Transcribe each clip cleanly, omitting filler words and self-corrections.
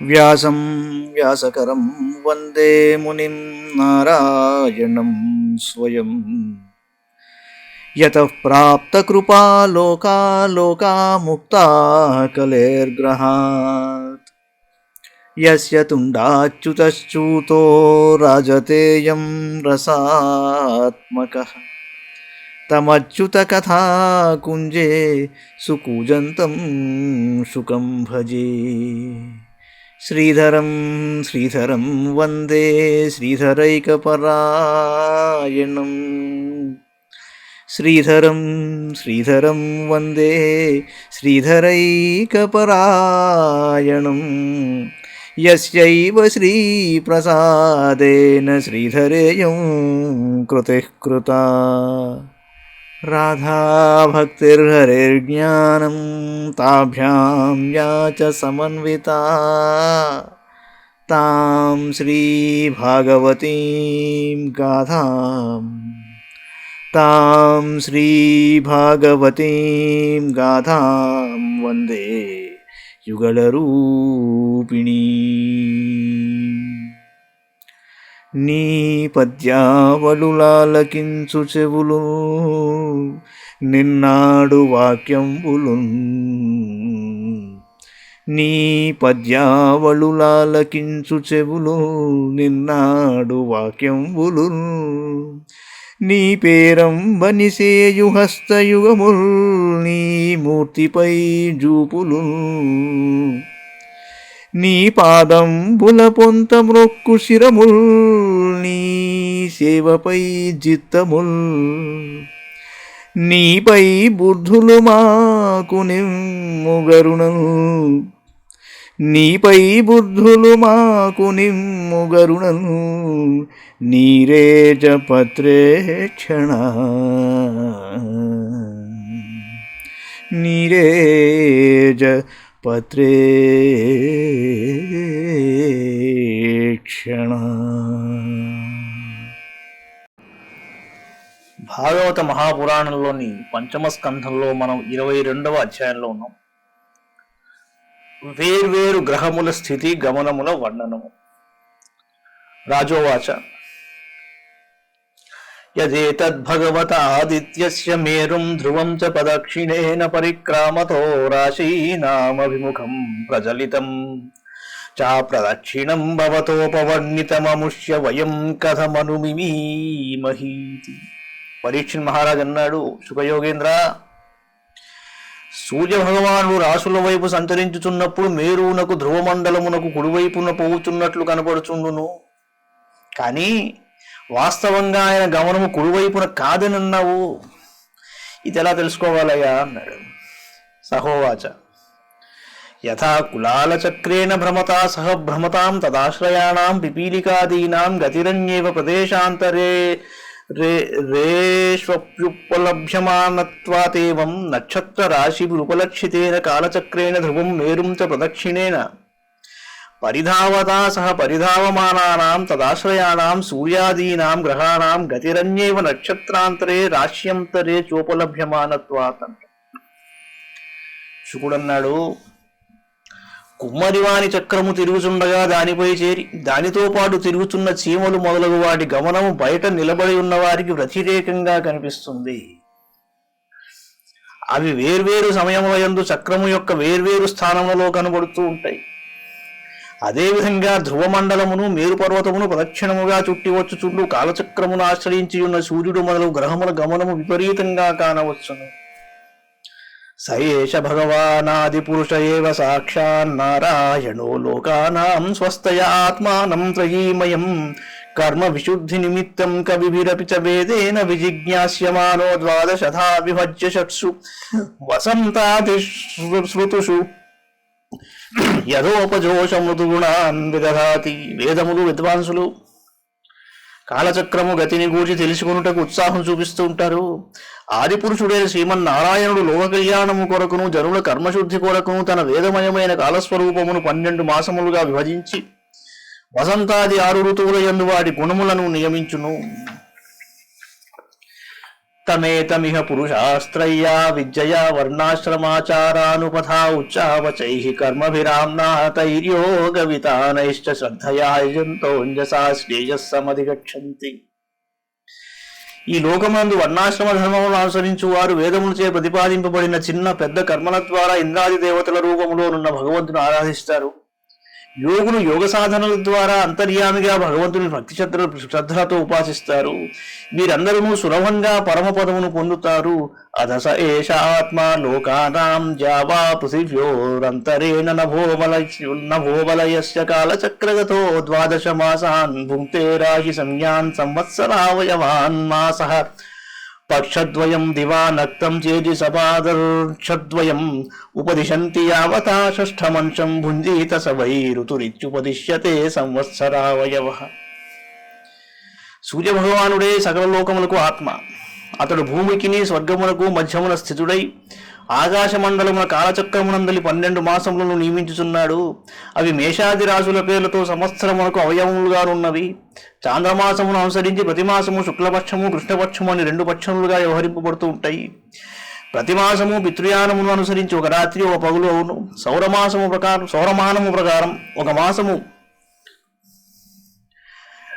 వ్యాసం వ్యాసకరం వందే మునిం నారాయణం స్వయం యతః ప్రాప్తకృపా లోకా లోకాముక్తా కలేర్గ్రహాత్ యస్య తుండాచ్యుతశ్చ్యుతో రాజతేయం రసాత్మకః తమచ్యుతకథా కుంజే సుకూజంతం శుకం భజే. శ్రీధరం శ్రీధరం వందే శ్రీధరైకపరాయణం. శ్రీధరం శ్రీధరం వందే శ్రీధరైకపరాయణం. యస్యైవ శ్రీప్రసాదేన శ్రీధరేయం కృతిః కృతా. రాధాభక్తిర్హరిర్జ్ఞానం తాభ్యాం యా చ సమన్వితా తాం శ్రీభాగవతీం గాథాం వందే యుగళరూపిణీ. నీ పద్యావళులాలకించు చెవులు నిన్నాడు వాక్యంబులు. నీ పద్యావళులాలకించు చెవులు నిన్నాడు వాక్యంబులు. నీ పేరంబనిసేయు హస్తయుగముల్ నీ మూర్తిపై జూపులు. నీ పాదంబుల పొంత మ్రొక్కు శిరముల్ నీ సేవపై జిత్తముల్. నీపై బుద్ధులు మాకు నిమ్ముగరుణలు. నీపై బుద్ధులు మాకు నిమ్ముగరుణలు. నీరేజ పత్రేక్షణ నీరేజ పత్రేక్షణ. భాగవత మహాపురాణంలోని పంచమ స్కంధంలో మనం 22వ అధ్యాయంలో ఉన్నాం. వేర్వేరు గ్రహముల స్థితి గమనముల వర్ణనము. రాజోవాచ యదేతద్భగవత ఆదిత్యస్య మేరుం ధ్రువం చ పదక్షిణేన పరిక్రామతో రాశీనామభిముఖం ప్రజలితం చా ప్రదక్షిణం భవతోపవర్ణితమముష్య వయం కథమనుమిమీమహీతి. పరీక్షణ్ మహారాజ్ అన్నాడు, శుకయోగేంద్ర, సూర్య భగవానుడు రాసుల వైపు సంచరించుచున్నప్పుడు మేరువునకు ధ్రువమండలమునకు కుడివైపున పోవుచున్నట్లు కనపడుచుండును. కానీ వాస్తవంగా ఆయన గమనము కుడివైపున కాదనన్నావు. ఇది ఎలా తెలుసుకోవాలయ్యా అన్నాడు. సహోవాచ యథా కులాలచక్రేణ భ్రమతా సహ భ్రమతాం తదాశ్రయాణాం పిపీలికాదీనాం గతిరన్యేవ ప్రదేశాంతరే రేష్వప్యుపలభ్యమానత్వాతేవం నక్షత్ర రాశిభిరుపలక్షితేన కాలచక్రేణ ధ్రువం మేరుం చ ప్రదక్షిణేన పరిధావతా సహ పరిధావమానానాం తదాశ్రయాణాం సూర్యాదీనాం గ్రహాణాం గతిరన్యేవ నక్షత్రాంతరే రాశ్యంతరే చోపలభ్యమానత్వాత్. శుకుడన్నాడు, కుమ్మరివాని చక్రము తిరుగుచుండగా దానిపై చేరి దానితో పాటు తిరుగుచున్న చీమలు మొదలగు వాటి గమనము బయట నిలబడి ఉన్న వారికి వ్యతిరేకంగా కనిపిస్తుంది. అవి వేర్వేరు సమయములందు చక్రము యొక్క వేర్వేరు స్థానములలో కనబడుతూ ఉంటాయి. అదేవిధంగా ధ్రువమండలమును మేరుపర్వతమును ప్రదక్షిణముగా చుట్టి వచ్చుచుండు కాలచక్రమును ఆశ్రయించి ఉన్న సూర్యుడు మొదలగు గ్రహముల గమనము విపరీతంగా కానవచ్చును. సయేష భగవానాది పురుష ఏవ సాక్షాన్నారాయణో లోకానాం స్వస్తయ ఆత్మానం త్రయీమయం కర్మ విశుద్ధి నిమిత్తం కవిభిరపి చ వేదేన విజిజ్ఞాస్యమానో ద్వాదశథా విభజ్య షట్సు వసంతాది శ్రుతుషు యథోపజోషమృదుగుణాన్ విదధాతి. వేదములు విద్వాంసులు కాలచక్రము గతిని గూర్చి తెలుసుకున్నటకు ఉత్సాహం చూపిస్తూ ఉంటారు. ఆదిపురుషుడైన శ్రీమన్నారాయణుడు లోక కళ్యాణము కొరకును జనుల కర్మశుద్ధి కొరకును తన వేదమయమైన కాలస్వరూపమును 12 మాసములుగా విభజించి వసంతాది 6 ఋతువుల యందు వాటి గుణములను నియమించును. తమేతమిహ పురుషాస్త్రయ్యా విద్యయా వర్ణాశ్రమాచారానుపథా ఉచ్చావచైః కర్మభిరామ్నా తైర్యోగ వితానైశ్చ శ్రద్ధయా యజంతోంజసా శ్రేయస్సమధిగచ్చంతి. ఈ లోకమందు వర్ణాశ్రమ ధర్మములను అనుసరించు వారు వేదములచే ప్రతిపాదింపబడిన చిన్న పెద్ద కర్మల ద్వారా ఇంద్రాది దేవతల రూపంలోనున్న భగవంతుని ఆరాధిస్తారు. యోగులు యోగ సాధనల ద్వారా అంతర్యామిగా భగవంతుని భక్తి శ్రద్ధలతో ఉపాసిస్తారు. వీరందరూ సులభంగా పరమపదమును పొందుతారు. అధస ఏష ఆత్మా లోకానాం జావా పృథివ్యోరంతరేణ నభోబలయస్య కాలచక్రగతో ద్వాదశ మాసాన్ భుంక్తే రాశి సంజ్ఞాన్ సంవత్సరావయవాన్ మాసః పక్షద్వయం దివా నక్తం చేది సపాదర్క్షద్వయం ఉపదిశంతి యావతా షష్ఠమంచం భుంజీత స వై ఋతురిత్యుపదిశ్యతే సంవత్సరావయవః. సూర్యభగవానుడే సకల లోకములకు ఆత్మ. అతడు భూమికిని స్వర్గమునకు మధ్యమున స్థితుడై ఆకాశమండలమున కాలచక్రమునందలి 12 మాసములను నియమించుచున్నాడు. అవి మేషాది రాశుల పేర్లతో సంవత్సరమునకు అవయవములుగానున్నవి. చాంద్రమాసమును అనుసరించి ప్రతి మాసము శుక్లపక్షము కృష్ణపక్షము అని 2 పక్షములుగా వ్యవహరింపబడుతూ ఉంటాయి. ప్రతి మాసము పితృయానమును అనుసరించి ఒక రాత్రి ఒక పగులు అవును. సౌరమానము ప్రకారం ఒక మాసము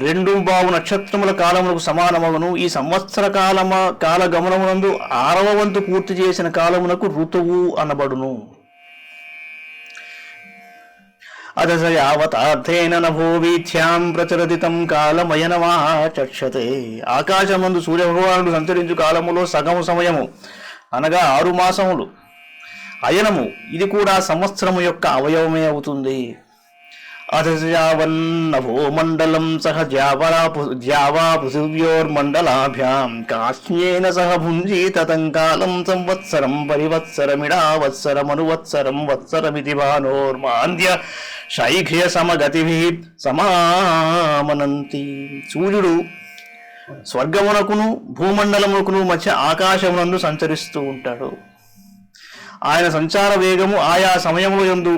2 నక్షత్రముల కాలములకు సమానమగును. ఈ సంవత్సర కాల గమనమునందు 6వ వంతు పూర్తి చేసిన కాలమునకు ఋతువు అనబడును. అదస యావతార్థేన నభో వీథ్యాం ప్రచరదితం కాలమయనమాచక్షతే. ఆకాశమందు సూర్యభగవానుడు సంచరించు కాలములో సగము సమయము అనగా 6 మాసములు అయనము. ఇది కూడా సంవత్సరము యొక్క అవయవమే అవుతుంది. అధయావన్నభో మండలం సహ జావా పృథివ్యోర్మండలాభ్యాం కాశ్యేన సహ భుంజీత తంకాలం సంవత్సరం పరివత్సరమిడావత్సరమనువత్సరం వత్సరమితి భానోర్మాంద్య శైఘ్య సమగతిభిః సమామనంతి. సూర్యుడు స్వర్గమునకును భూమండలమునకును మధ్య ఆకాశమునందు సంచరిస్తూ ఉంటాడు. ఆయన సంచార వేగము ఆయా సమయముల యందు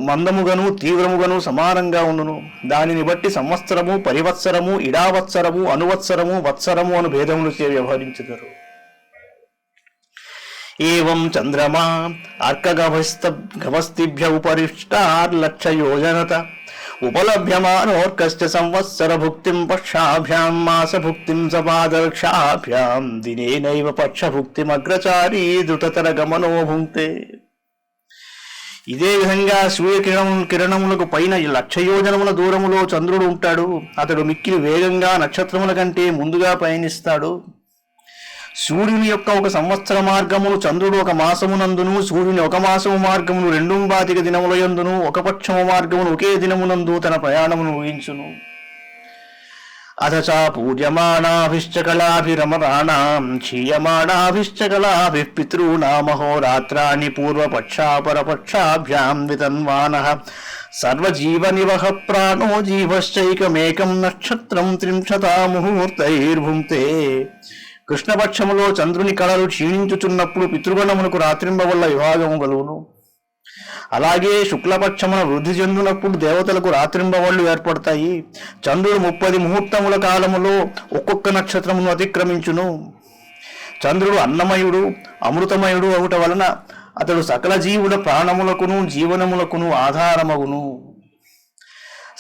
మందముగను తీవ్రముగను సమానంగా ఉండును. దానిని బట్టి సంవత్సరము పరివత్సరము ఇడావత్సరము అనువత్సరము వత్సరము అను భేదములు వ్యవహరించుతారు. ఏవం చంద్రమా అర్కగభస్తిభ్య ఉపరిష్టార్లక్షయోజనత ఉపలభ్యమానోర్కశ్చ సంవత్సర భుక్తిం పక్షాభ్యాం మాసభుక్తిం సపాదర్క్షాభ్యాం దినేనైవ పక్షభుక్తిమగ్రచారీ ద్రుతతర గమనో భుంక్తే. ఇదే విధంగా సూర్యకిరణములకు పైన 1,00,000 యోజనముల దూరములో చంద్రుడు ఉంటాడు. అతడు మిక్కిలి వేగంగా నక్షత్రముల కంటే ముందుగా పయనిస్తాడు. సూర్యుని యొక్క 1 సంవత్సర మార్గమును చంద్రుడు 1 మాసమునందును, సూర్యుని 1 మాసము మార్గమును 2 దినముల యందును, 1 పక్షము మార్గమును ఒకే దినమునందు తన ప్రయాణమును ముగించును. అథ పూజ్యమానాభిశ్చ కళాభిరమరాణాం క్షీయమానాభిశ్చ కళాభిః పితॄణామహోరాత్రాణి పూర్వపక్షాపరపక్షాభ్యాం వితన్వానః సర్వజీవనివహ ప్రాణో జీవశ్చైకమేకం నక్షత్రం 30 ముహూర్తైర్భుంక్తే. కృష్ణపక్షములో చంద్రుని కళలు క్షీణించుచున్నప్పుడు పితృగణమునకు రాత్రింబవల్ల విభాగము కలుగును. అలాగే శుక్లపక్షమున వృద్ధి చెందినప్పుడు దేవతలకు రాత్రింబవళ్ళు ఏర్పడతాయి. చంద్రుడు 30 ముహూర్తముల కాలములో ఒక్కొక్క నక్షత్రమును అతిక్రమించును. చంద్రుడు అన్నమయుడు అమృతమయుడు అవుట వలన అతడు సకల జీవుల ప్రాణములకును జీవనములకును ఆధారమగును.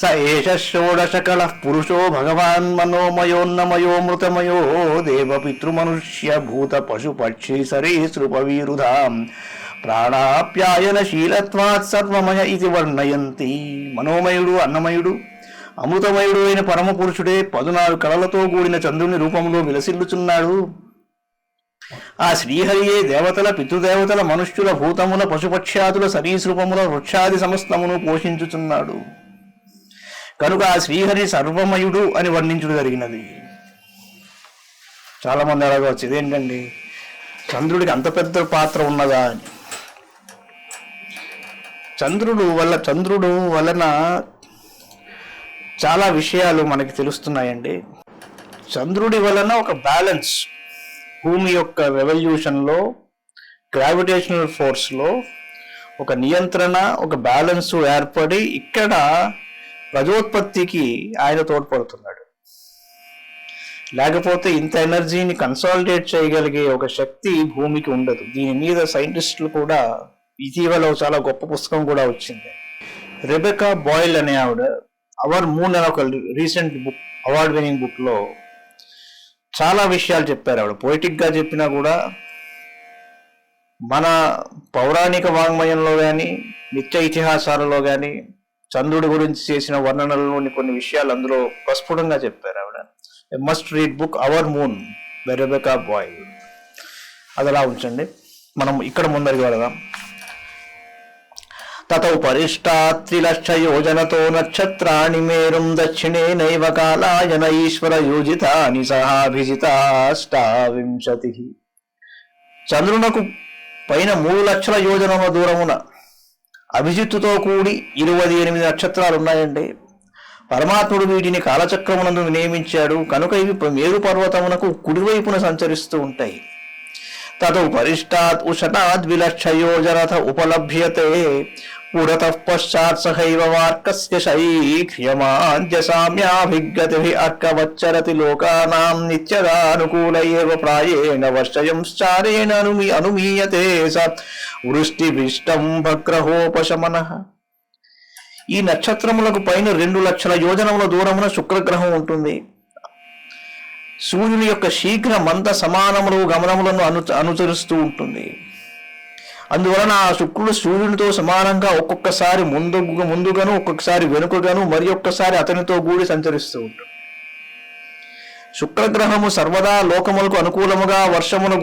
స ఏష షోడశకళ పురుషో భగవాన్ మనోమయోన్నమయోమృతమయో దేవపితృమనుష్య భూత పశు పక్షి సరీసృపవీరుధాం ప్రాణాప్యాయనశీలత్వాత్ సర్వమయ ఇది వర్ణయంతి. మనోమయుడు అన్నమయుడు అమృతమయుడు అయిన పరమ పురుషుడే 14 కళలతో కూడిన చంద్రుని రూపంలో విలసిల్లుచున్నాడు. ఆ శ్రీహరియే దేవతల పితృదేవతల మనుష్యుల భూతముల పశుపక్ష్యాదుల సరీసృపముల వృక్షాది సమస్తమును పోషించుచున్నాడు. కనుక ఆ శ్రీహరి సర్వమయుడు అని వర్ణించుడు జరిగినది. చాలా మంది అడగవచ్చు, ఇదేంటండి చంద్రుడికి అంత పెద్ద పాత్ర ఉన్నదా అని. చంద్రుడు వలన చాలా విషయాలు మనకి తెలుస్తున్నాయండి. చంద్రుడి వలన ఒక బ్యాలెన్స్, భూమి యొక్క రెవల్యూషన్లో గ్రావిటేషనల్ ఫోర్స్లో ఒక నియంత్రణ, ఒక బ్యాలెన్స్ ఏర్పడి ఇక్కడ ప్రజోత్పత్తికి ఆయన తోడ్పడుతున్నాడు. లేకపోతే ఇంత ఎనర్జీని కన్సాలిడేట్ చేయగలిగే ఒక శక్తి భూమికి ఉండదు. దీని మీద సైంటిస్టులు కూడా ఇటీవల చాలా గొప్ప పుస్తకం కూడా వచ్చింది. రెబెకా బాయిల్ అనే ఆవిడ అవర్ మూన్ అనే ఒక recent book, award winning book లో చాలా విషయాలు చెప్పారు. ఆవిడ పోయిటిక్ గా చెప్పినా కూడా మన పౌరాణిక వాంగ్మయంలో కానీ నిత్య ఇతిహాసాలలో కానీ చంద్రుడి గురించి చేసిన వర్ణనలోని కొన్ని విషయాలు అందులో ప్రస్ఫుటంగా చెప్పారు ఆవిడ. Must read book our moon by Rebecca Boyle. అది అలా ఉంచండి, మనం ఇక్కడ ముందరికి వెళదాం. తతౌ పరిష్టాత్ 3,00,000 యోజనతో నక్షత్రాణి మేరుం దక్షిణేనైవ కాలాయన ఈశ్వర యోజితాని సహాభిజితాష్టావింశతి. చంద్రునకు పైన 3,00,000 యోజనముల దూరమున అభిజిత్తుతో కూడి 28 నక్షత్రాలు ఉన్నాయండి. పరమాత్ముడు వీటిని కాలచక్రమునందు నియమించాడు కనుక ఇవి మేరు పర్వతమునకు కుడివైపున సంచరిస్తూ ఉంటాయి. తతౌ పరిష్టాత్ ఉషనాద్ 2,00,000 యోజనత ఉపలభ్యతే పురతః పశ్చాత్ సహైవ మార్కస్య శైఖ్యమాద్య సామ్యాభిగతిః అర్కవచ్చరతి లోకానాం నిత్యదానుకూల ఏవ ప్రాయేణ వర్షయంశ్చారేణ అనుమీయతే స వృష్టిభిష్టం భగ్రహోపశమనః. ఈ నక్షత్రములకు పైన 2,00,000 యోజనముల దూరమున శుక్రగ్రహం ఉంటుంది. సూర్యుని యొక్క శీఘ్ర మంద సమానములు గమనములను అనుసరిస్తూ ఉంటుంది. అందువలన ఆ శుక్రుడు సూర్యునితో సమానంగా ఒక్కొక్కసారి ముందుగాను ఒక్కొక్కసారి వెనుకగాను మరి ఒక్కసారి అతనితో కూడి సంచరిస్తూ ఉంటుంది. శుక్రగ్రహము సర్వదా లోకములకు అనుకూలముగా వర్షమును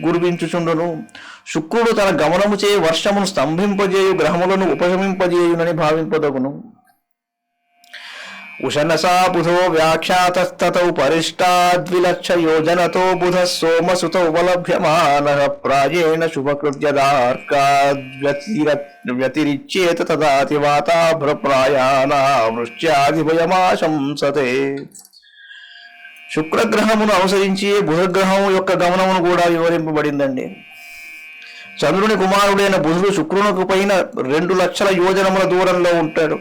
గురిపించుచుండును. శుక్రుడు తన గమనము చే వర్షమును స్తంభింపజేయు గ్రహములను ఉపశమింపజేయునని భావింపదగును. ఉషనసా బుధో వ్యాఖ్యాతస్తతౌ పరిష్టాద్ 2,00,000 యోజనతో బుధ సోమసుత ఉపలభ్యమానః ప్రాయేణ శుభకృత్యదార్కాద్ వ్యతిరిచ్యేత తదాతి వాతాభ్రప్రాయానా వృష్ట్యాదిభయమాశంసతే. శుక్రగ్రహమును అనుసరించి బుధగ్రహం యొక్క గమనమును కూడా వివరింపబడిందండి. చంద్రుని కుమారుడైన బుధుడు శుక్రునికి పైన 2,00,000 యోజనముల దూరంలో ఉంటాడు.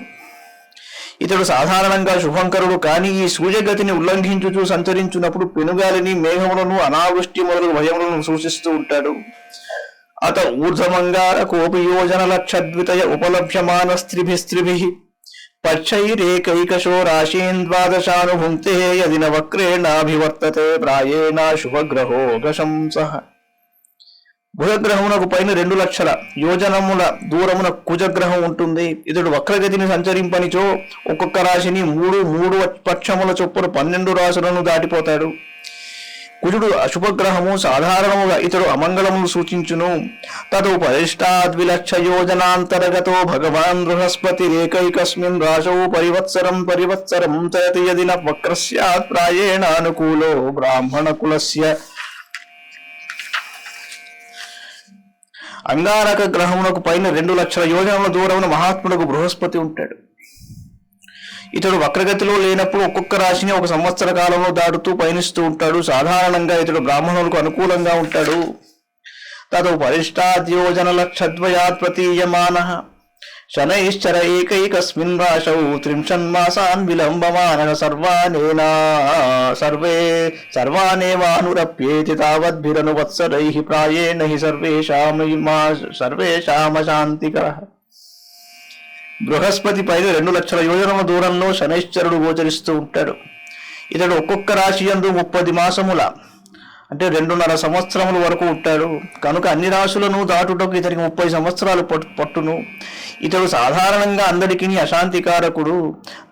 ఇతడు సాధారణంగా శుభంకరుడు, కానీ ఈ సూర్యగతిని ఉల్లంఘించుచూ సంచరించినప్పుడు పెనుగాలిని, మేఘములను, అనావృష్టి మొదలగు భయములను సూచిస్తూ ఉంటాడు. అత ఊర్ధమంగార కోపి యోజన లక్షద్వితయ ఉపలభ్యమాన స్త్రిభిః పచ్చైరేకైకశో రాశీన్ ద్వాదశానుభుంక్తే యదిన వక్రేణాభివర్తతే ప్రాయేణ శుభగ్రహో ప్రశంసః. బుధగ్రహమునకు పైన 2,00,000 యోజనముల దూరమున కుజగ్రహం ఉంటుంది. ఇతడు వక్రగతిని సంచరింపనిచో ఒక్కొక్క రాశిని 3 పక్షముల చొప్పున 12 రాశులను దాటిపోతాడు. కుజుడు అశుభగ్రహము, సాధారణముగా ఇతడు అమంగళమును సూచించును. తదు పరిష్టాద్ 2,00,000 యోజనాంతర్గతో భగవాన్ బృహస్పతి ఏకైకస్మిన్ రాశౌ పరివత్సరం తయతి యదిన వక్రస్యాత్ ప్రాయేణ అనుకూలో బ్రాహ్మణ కులస్య. అంగారక గ్రహమునకు పైన 2,00,000 యోజనముల దూరమున మహాత్ముడుకు బృహస్పతి ఉంటాడు. ఇతడు వక్రగతిలో లేనప్పుడు ఒక్కొక్క రాశిని 1 సంవత్సర కాలంలో దాటుతూ పయనిస్తూ ఉంటాడు. సాధారణంగా ఇతడు బ్రాహ్మణులకు అనుకూలంగా ఉంటాడు. తదు పరిష్టాద్యోజనలక్షద్వయాత్ ప్రతీయమానః శనైశ్చర ఏకైకస్మిన్ రాశౌ 30 మాసాన్ విలంబమానః సర్వానేవానురప్యేతి తావద్భిరనువత్సరైః ప్రాయేణ హి సర్వేషామశాంతికరః. బృహస్పతి పైన 2,00,000 యోజనముల దూరంలో శనైశ్చరుడు గోచరిస్తూ ఉంటాడు. ఇతడు ఒక్కొక్క రాశి యందు 30 మాసముల అంటే 2.5 సంవత్సరముల వరకు ఉంటాడు. కనుక అన్ని రాశులను దాటుటకు ఇతనికి 30 సంవత్సరాలు పట్టును. ఇతడు సాధారణంగా అందరికీ అశాంతికారకుడు.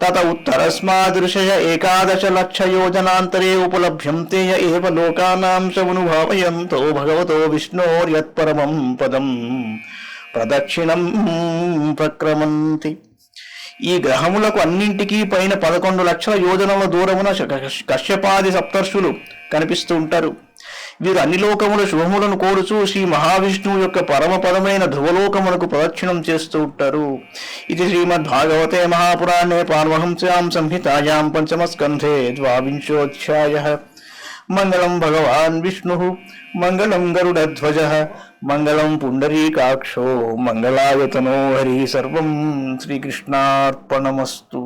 తత ఉత్తరస్మాదృశయ 11,00,000 యోజనాంతరే ఉపలభ్యంతే ఏవ లోకానాం సమునుభావయంతో భగవతో విష్ణోర్యత్పరమం పదం ప్రదక్షిణం ప్రక్రమంతి. ఈ గ్రహములకు అన్నింటికీ పైన 11,00,000 యోజనముల దూరమున కశ్యపాది సప్తర్షులు కనిపిస్తూ ఉంటారు. వీరు అన్ని లోకముల శుభములను కోరుచూ శ్రీ మహావిష్ణువు యొక్క పరమపదమైన ధ్రువలోకమునకు ప్రదక్షిణం చేస్తూ ఉంటారు. ఇది శ్రీమద్భాగవతే మహాపురాణే పార్వహంస్యాం సంహితాయాం పంచమస్కంధే 22ోऽధ్యాయః. మంగళం భగవాన్ విష్ణుః మంగళం గరుడధ్వజః మంగళం పుండరీకాక్షో మంగళాయతనో హరి. సర్వం శ్రీకృష్ణార్పణమస్తు.